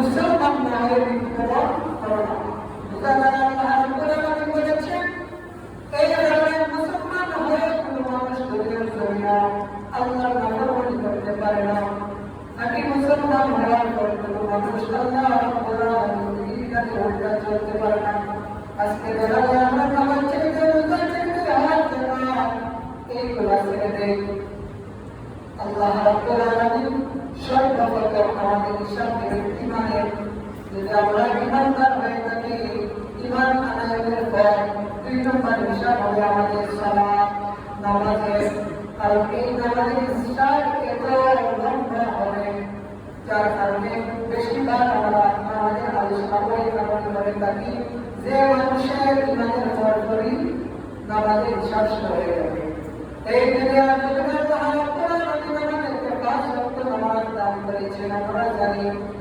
মুসলমান না হয়ে মৃত্যুবরণ করো না। আল্লাহ রাব্বুল আলামিন বলেছেন, এই কারণে মুসলমান হয়ে কোনো মানুষ দুনিয়ার জমিনে আল্লাহর নাফরমানি করতে পারে না। খাঁটি মুসলমান হওয়ার পর কোনো মানুষ আল্লাহ রাব্বুল আলামিনের কাছে উল্টা চলতে পারে না। আজকে দেখা যায় আমরা নামাজ ছেড়ে দিয়ে রোজা ছেড়ে দিয়ে হাত ধরা এইগুলা ছেড়ে দেই। আল্লাহ রাব্বুল আলামিন সর্বপ্রথম আমাদের হিসাব দেবেন ঈমানের। যদি আমরা ঈমানদার হয়ে থাকি, ঈমান আনায়ের পর ২ নম্বর হিসাব হবে আমাদের সালাত, নামাজের। আর এই নামাজের হিসাব এত লম্বা হবে, যার কারণে বেশিরভাগ আমরা আমাদের আলোচনা ওই কারণে করে থাকি যে মানুষের ঈমানের পরপরই নামাজের হিসাব শুরু হয়ে যাবে। এই দুনিয়ার জগতের আল্লাহ রাব্বুল আলামিন আমাদেরকে ৫ ওয়াক্ত নামাজ দান করেছেন। আমরা জানি